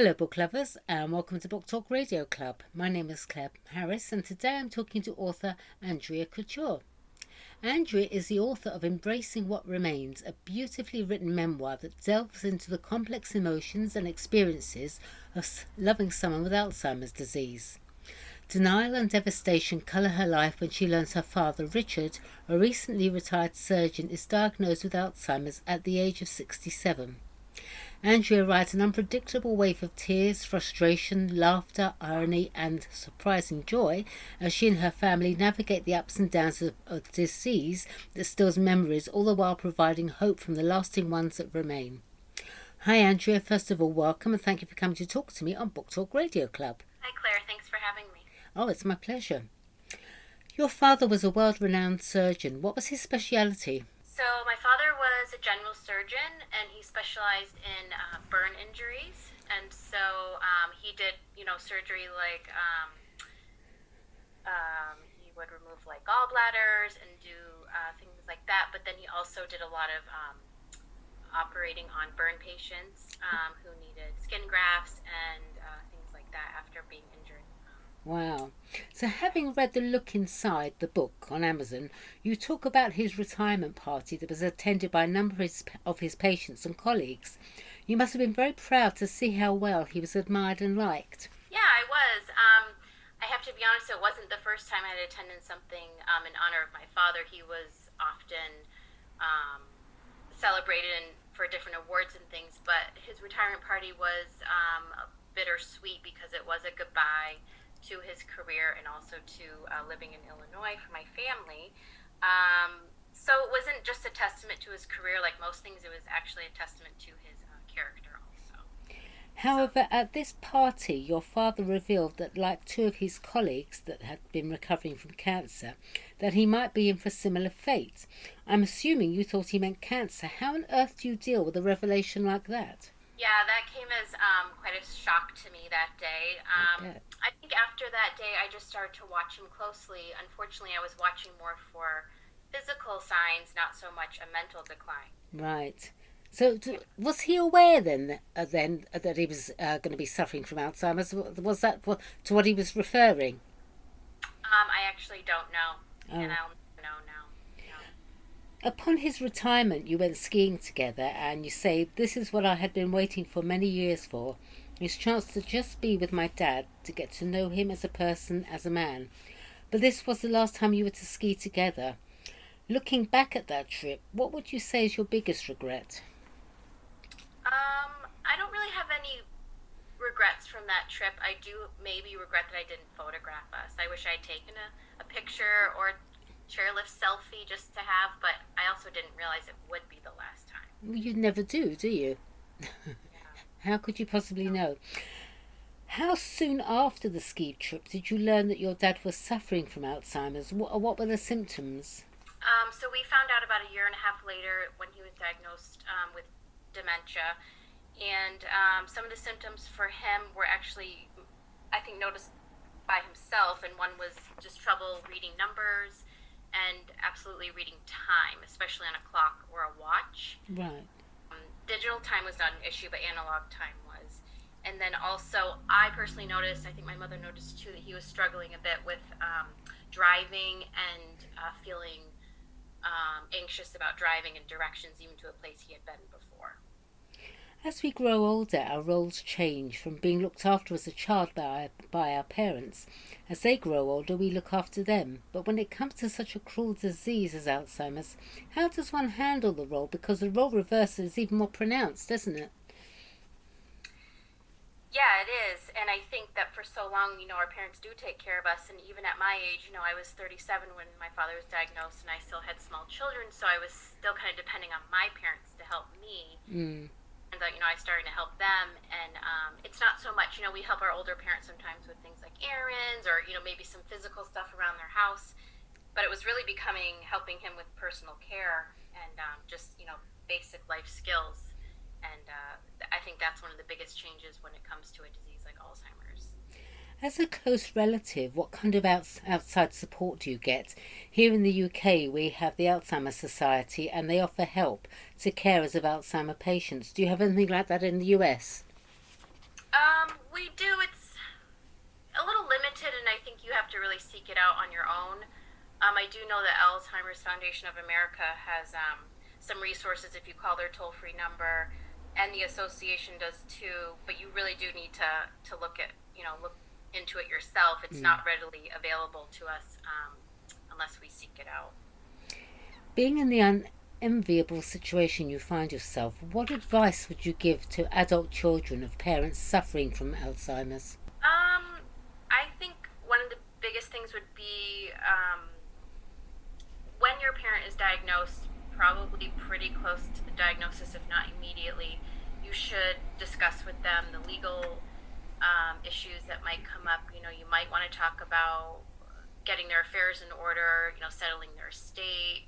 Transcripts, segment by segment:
Hello book lovers and welcome to Book Talk Radio Club. My name is Claire Harris and today I'm talking to author Andrea Couture. Andrea is the author of Embracing What Remains, a beautifully written memoir that delves into the complex emotions and experiences of loving someone with Alzheimer's disease. Denial and devastation colour her life when she learns her father, Richard, a recently retired surgeon, is diagnosed with Alzheimer's at the age of 67. Andrea rides an unpredictable wave of tears, frustration, laughter, irony and surprising joy as she and her family navigate the ups and downs of disease that stills memories, all the while providing hope from the lasting ones that remain. Hi Andrea, first of all welcome and thank you for coming to talk to me on Book Talk Radio Club. Hi Claire, thanks for having me. Oh, it's my pleasure. Your father was a world-renowned surgeon. What was his speciality? So my father was a general surgeon and he specialized in burn injuries, and so he did surgery like he would remove like gallbladders and do things like that, but then he also did a lot of operating on burn patients who needed skin grafts and things like that after being injured. Wow. So having read The Look Inside, the book, on Amazon, you talk about his retirement party that was attended by a number of his patients and colleagues. You must have been very proud to see how well he was admired and liked. Yeah, I was. I have to be honest, it wasn't the first time I had attended something in honor of my father. He was often celebrated for different awards and things, but his retirement party was bittersweet because it was a goodbye to his career and also to living in Illinois for my family. So it wasn't just a testament to his career like most things, it was actually a testament to his character also. However, at this party, your father revealed that, like two of his colleagues that had been recovering from cancer, that he might be in for similar fate. I'm assuming you thought he meant cancer. How on earth do you deal with a revelation like that? Yeah, that came as quite a shock to me that day. I think after that day, I just started to watch him closely. Unfortunately, I was watching more for physical signs, not so much a mental decline. Right. So was he aware then that he was going to be suffering from Alzheimer's? Was that to what he was referring? I actually don't know, and I'll know now. Upon his retirement, you went skiing together and you say, "This is what I had been waiting for many years for, his chance to just be with my dad, to get to know him as a person, as a man. But this was the last time you were to ski together." Looking back at that trip, what would you say is your biggest regret? I don't really have any regrets from that trip. I do maybe regret that I didn't photograph us. I wish I had taken a picture or chairlift selfie just to have, but I also didn't realize it would be the last time. Well, you never do you? Yeah. How could you possibly know? How soon after the ski trip did you learn that your dad was suffering from Alzheimer's? What were the symptoms? So we found out about a year and a half later when he was diagnosed with dementia, and some of the symptoms for him were actually, I think, noticed by himself, and one was just trouble reading numbers and absolutely reading time, especially on a clock or a watch. Right. Digital time was not an issue, but analog time was. And then also, I personally noticed, I think my mother noticed too, that he was struggling a bit with driving and feeling anxious about driving in directions, even to a place he had been before. As we grow older, our roles change from being looked after as a child by our parents. As they grow older, we look after them. But when it comes to such a cruel disease as Alzheimer's, how does one handle the role? Because the role reversal is even more pronounced, isn't it? Yeah, it is. And I think that for so long, our parents do take care of us. And even at my age, I was 37 when my father was diagnosed and I still had small children. So I was still kind of depending on my parents to help me. And I started to help them, and it's not so much, we help our older parents sometimes with things like errands or, maybe some physical stuff around their house, but it was really helping him with personal care and just, basic life skills, and I think that's one of the biggest changes when it comes to a disease like Alzheimer's. As a close relative, what kind of outside support do you get? Here in the UK, we have the Alzheimer's Society, and they offer help to carers of Alzheimer patients. Do you have anything like that in the US? seek it out on your own. I do know that Alzheimer's Foundation of America has some resources if you call their toll-free number, and the association does too. But you really do need to look into it yourself. It's not readily available to us unless we seek it out. Being in the unenviable situation you find yourself, what advice would you give to adult children of parents suffering from Alzheimer's? I think one of the biggest things would be when your parent is diagnosed, probably pretty close to the diagnosis, if not immediately, you should discuss with them the legal issues that might come up. You might want to talk about getting their affairs in order, settling their estate,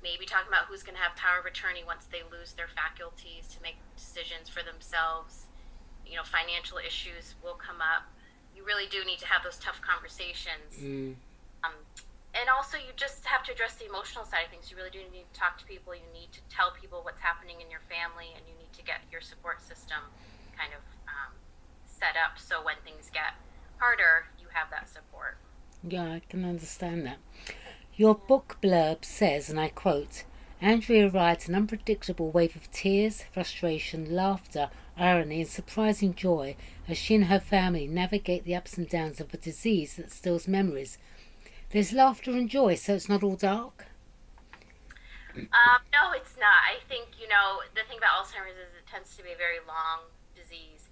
maybe talking about who's going to have power of attorney once they lose their faculties to make decisions for themselves. Financial issues will come up. You really do need to have those tough conversations. And also, you just have to address the emotional side of things. You really do need to talk to people. You need to tell people what's happening in your family, and you need to get your support system kind of set up so when things get harder, you have that support. Yeah, I can understand that. Your book blurb says, and I quote, Andrea rides an unpredictable wave of tears, frustration, laughter, irony and surprising joy as she and her family navigate the ups and downs of a disease that steals memories. There's laughter and joy, so it's not all dark? No, it's not. I think, the thing about Alzheimer's is it tends to be a very long disease.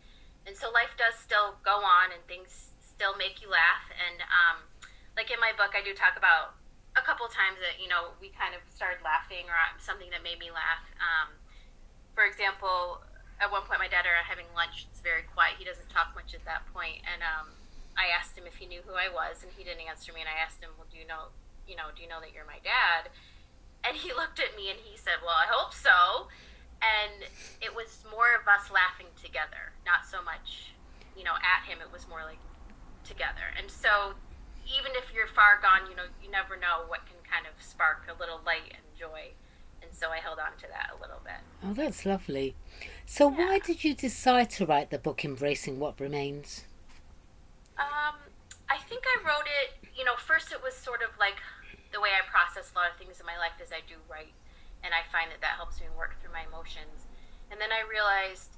And so life does still go on and things still make you laugh. And like in my book, I do talk about a couple times that, we kind of started laughing or something that made me laugh. For example, at one point my dad and I are having lunch. It's very quiet. He doesn't talk much at that point. And I asked him if he knew who I was, and he didn't answer me. And I asked him, "Well, do you know that you're my dad?" And he looked at me and he said, "Well, I hope so." And it was more of us laughing together, not so much, at him. It was more like together. And so even if you're far gone, you never know what can kind of spark a little light and joy. And so I held on to that a little bit. Oh, that's lovely. So why did you decide to write the book Embracing What Remains? I think I wrote it, first it was sort of like the way I process a lot of things in my life is I do write, and I find that helps me work through my emotions. And then I realized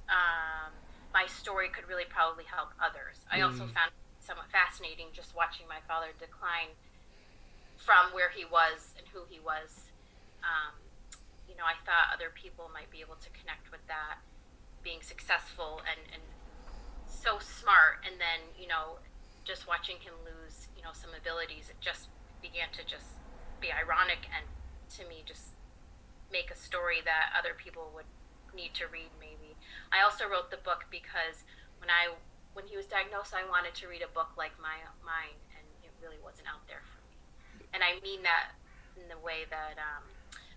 my story could really probably help others. I also found it somewhat fascinating just watching my father decline from where he was and who he was. I thought other people might be able to connect with that, being successful and so smart, and then, just watching him lose, some abilities, it just began to just be ironic and to me just make a story that other people would need to read maybe. I also wrote the book because when he was diagnosed, I wanted to read a book like mine, and it really wasn't out there for me. And I mean that in the way that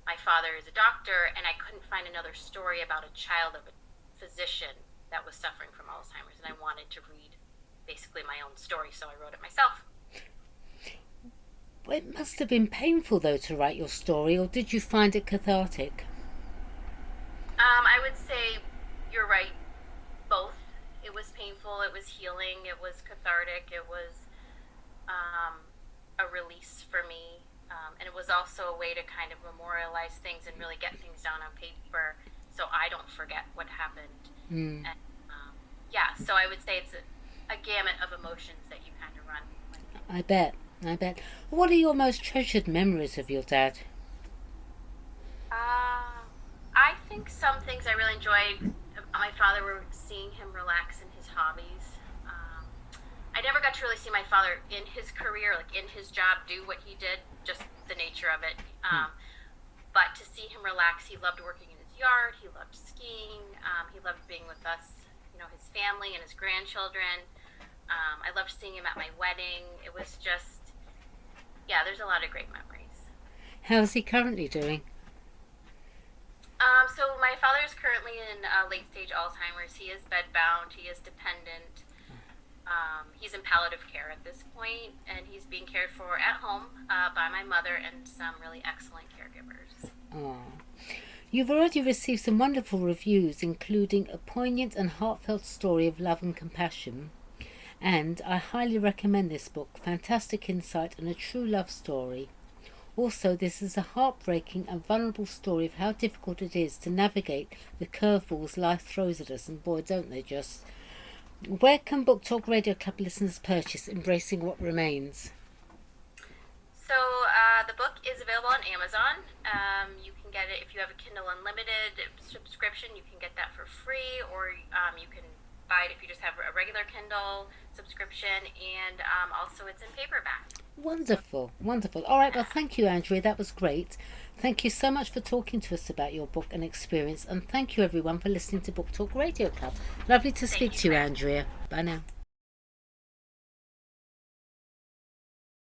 my father is a doctor, and I couldn't find another story about a child of a physician that was suffering from Alzheimer's, and I wanted to read basically my own story, so I wrote it myself. It must have been painful, though, to write your story, or did you find it cathartic? I would say you're right, both. It was painful, it was healing, it was cathartic, it was a release for me. And it was also a way to kind of memorialize things and really get things down on paper so I don't forget what happened. And, so I would say it's a gamut of emotions that you kind of run. I bet. What are your most treasured memories of your dad? I think some things I really enjoyed my father were seeing him relax in his hobbies. I never got to really see my father in his career, like in his job, do what he did, just the nature of it. But to see him relax, he loved working in his yard, he loved skiing, he loved being with us, his family and his grandchildren. I loved seeing him at my wedding. It was just, there's a lot of great memories. How's he currently doing? So my father is currently in late stage Alzheimer's. He is bedbound, he is dependent. He's in palliative care at this point, and he's being cared for at home by my mother and some really excellent caregivers. Oh. You've already received some wonderful reviews, including a poignant and heartfelt story of love and compassion. And I highly recommend this book. Fantastic insight and a true love story. Also, this is a heartbreaking and vulnerable story of how difficult it is to navigate the curveballs life throws at us, and boy, don't they just. Where can Book Talk Radio Club listeners purchase Embracing What Remains? So the book is available on Amazon. You can get it if you have a Kindle Unlimited subscription. You can get that for free, or you can buy it if you just have a regular Kindle subscription, and also it's in paperback. Wonderful, wonderful. All right, well, thank you, Andrea. That was great. Thank you so much for talking to us about your book and experience, and thank you, everyone, for listening to Book Talk Radio Club. Lovely to speak to you, Andrea. Bye now.